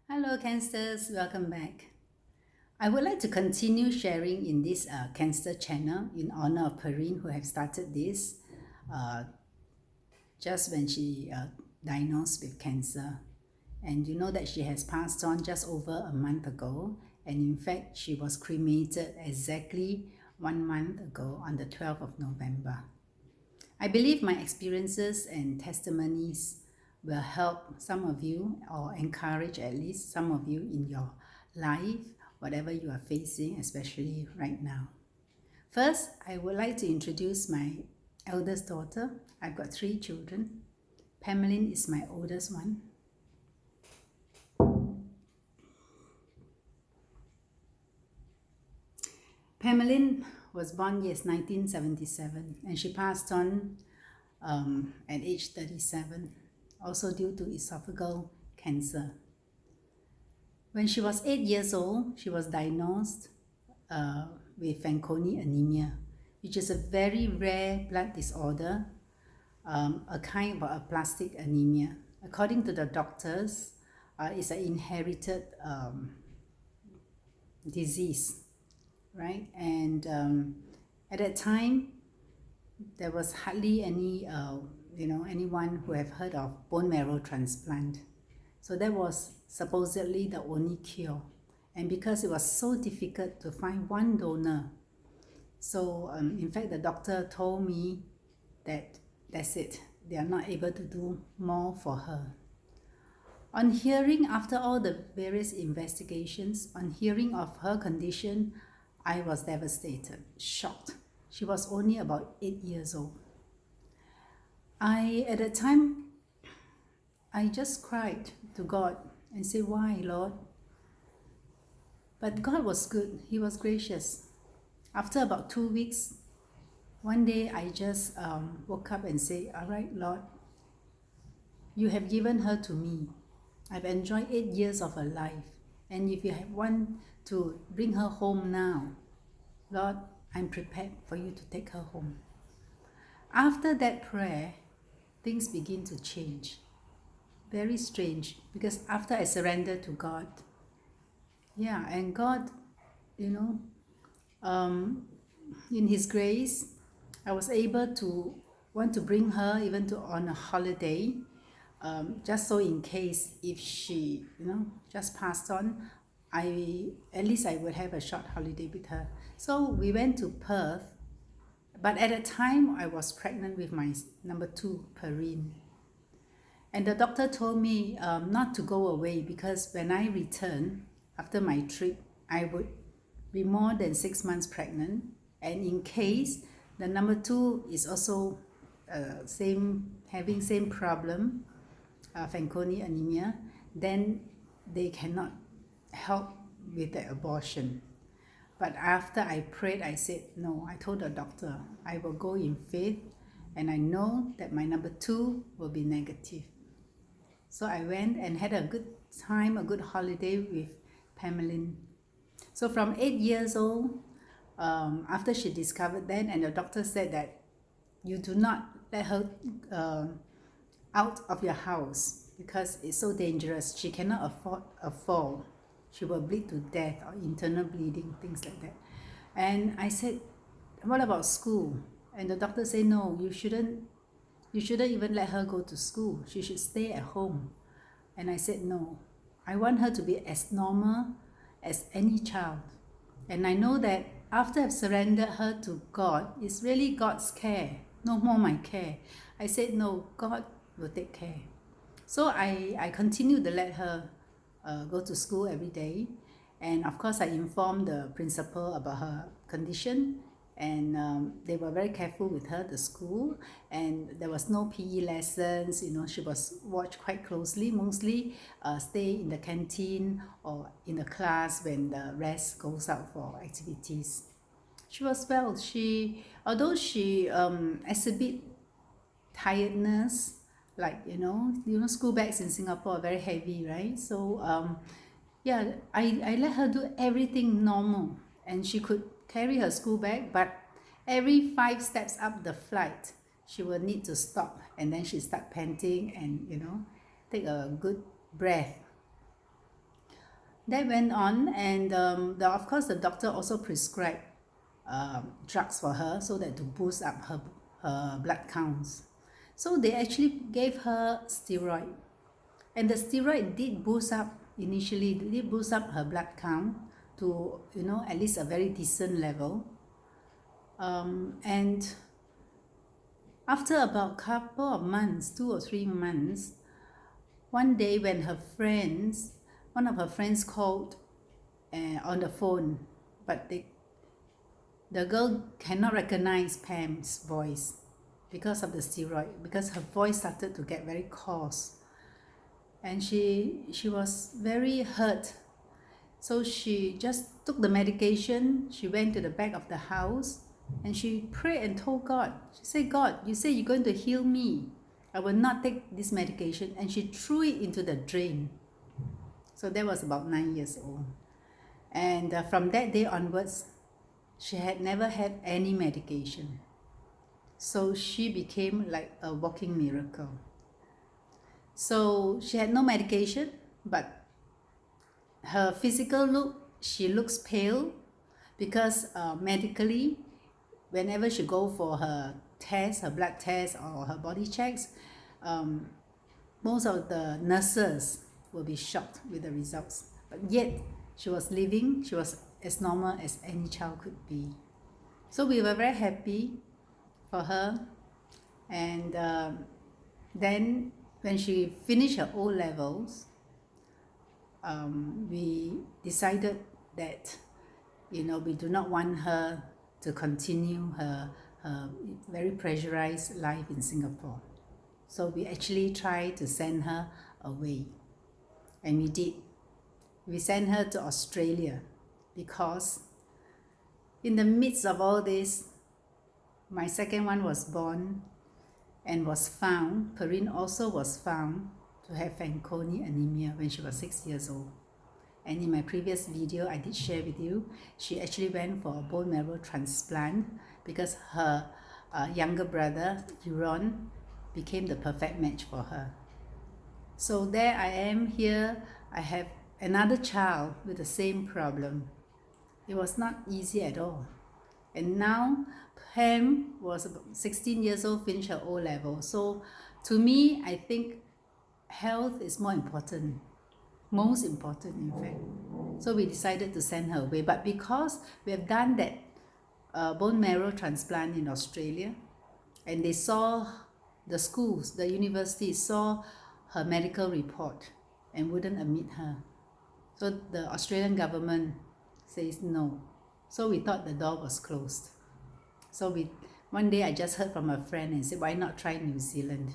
Hello, Cansters, welcome back. I would like to continue sharing in this Cancer channel in honor of Perryn, who have started this just when she diagnosed with cancer. And you know that she has passed on just over a month ago. And in fact, she was cremated exactly 1 month ago on the 12th of November. I believe my experiences and testimonies will help some of you or encourage at least some of you in your life, whatever you are facing, especially right now. First, I would like to introduce my eldest daughter. I've got 3 children. Pamela is my oldest one. Pamela was born, 1977, and she passed on at age 37, also due to esophageal cancer. When she was 8 years old, she was diagnosed with Fanconi anemia, which is a very rare blood disorder, a kind of a plastic anemia. According to the doctors, it's an inherited disease, right? And at that time, there was hardly any, anyone who have heard of bone marrow transplant. So that was supposedly the only cure. And because it was so difficult to find one donor, so in fact, the doctor told me that that's it. They are not able to do more for her. On hearing, after all the various investigations, on hearing of her condition, I was devastated, shocked. She was only about 8 years old. At the time, I just cried to God and said, why, Lord? But God was good. He was gracious. After about 2 weeks, one day I just woke up and said, all right, Lord, you have given her to me. I've enjoyed 8 years of her life. And if you want to bring her home now, Lord, I'm prepared for you to take her home. After that prayer, things begin to change. Very strange, because after I surrendered to God, and God, in His grace, I was able to want to bring her even to on a holiday, just so in case if she, just passed on, at least I would have a short holiday with her. So we went to Perth, but at the time I was pregnant with my number 2, Perryn. And the doctor told me not to go away, because when I return after my trip, I would be more than 6 months pregnant. And in case the number 2 is also having same problem, Fanconi anemia, then they cannot help with the abortion. But after I prayed, I said, no, I told the doctor, I will go in faith, and I know that my number 2 will be negative. So I went and had a good time, a good holiday with Pamela. So from 8 years old, after she discovered that, and the doctor said that you do not let her out of your house because it's so dangerous. She cannot afford a fall. She will bleed to death or internal bleeding, things like that. And I said, what about school? And the doctor said, no, you shouldn't even let her go to school. She should stay at home. And I said, no, I want her to be as normal as any child. And I know that after I've surrendered her to God, it's really God's care, no more my care. I said, no, God will take care. So I continued to let her go to school every day. And of course, I informed the principal about her condition, and they were very careful with her, the school, and there was no PE lessons. She was watched quite closely, mostly stay in the canteen or in the class when the rest goes out for activities. She was well. Although she exhibit tiredness, like school bags in Singapore are very heavy, right? So I let her do everything normal, and she could carry her school bag, but every 5 steps up the flight, she will need to stop, and then she start panting and take a good breath. That went on, and of course the doctor also prescribed drugs for her so that to boost up her blood counts. So they actually gave her steroid, and the steroid did boost up initially, did boost up her blood count to, at least a very decent level. And after about couple of months, 2 or 3 months, one day when one of her friends called on the phone, but the girl cannot recognize Pam's voice because of the steroid, because her voice started to get very coarse, and she was very hurt. So she just took the medication, she went to the back of the house, and she prayed and told God. She said, God, you say you're going to heal me. I will not take this medication. And she threw it into the drain. So that was about 9 years old. And from that day onwards, she had never had any medication. So she became like a walking miracle. So she had no medication, but her physical look, she looks pale because medically, whenever she go for her test, her blood test or her body checks, most of the nurses will be shocked with the results. But yet, she was living, she was as normal as any child could be. So we were very happy for her. And then when she finished her O-levels, we decided that, we do not want her to continue her very pressurized life in Singapore. So we actually tried to send her away. And we did. We sent her to Australia because in the midst of all this, my second one was born and was found. Perryn also was found to have Fanconi anemia when she was 6 years old. And in my previous video, I did share with you, she actually went for a bone marrow transplant because her younger brother, Euron, became the perfect match for her. So there I am here. I have another child with the same problem. It was not easy at all. And now Pam was about 16 years old, finished her O-level. So to me, I think health is more important. Most important, in fact. So we decided to send her away. But because we have done that bone marrow transplant in Australia, and they saw the schools, the universities saw her medical report and wouldn't admit her. So the Australian government says no. So we thought the door was closed. So one day I just heard from a friend and said, why not try New Zealand?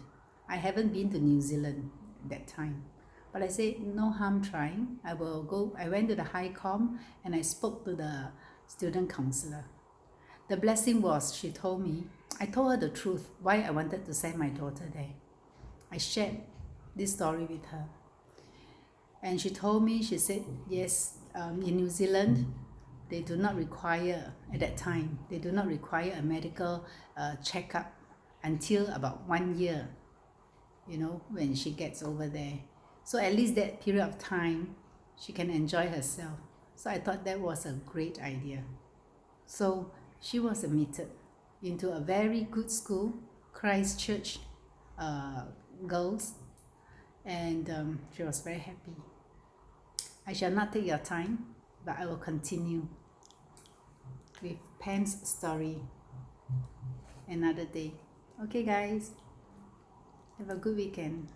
I haven't been to New Zealand at that time. But I said, no harm trying. I will go. I went to the High Com and I spoke to the student counsellor. The blessing was, she told me, I told her the truth, why I wanted to send my daughter there. I shared this story with her. And she told me, she said, yes, in New Zealand, they do not require, at that time, they do not require a medical checkup until about 1 year, when she gets over there. So at least that period of time, she can enjoy herself. So I thought that was a great idea. So she was admitted into a very good school, Christchurch Girls, and she was very happy. I shall not take your time, but I will continue with Pam's story another day. Okay guys, have a good weekend.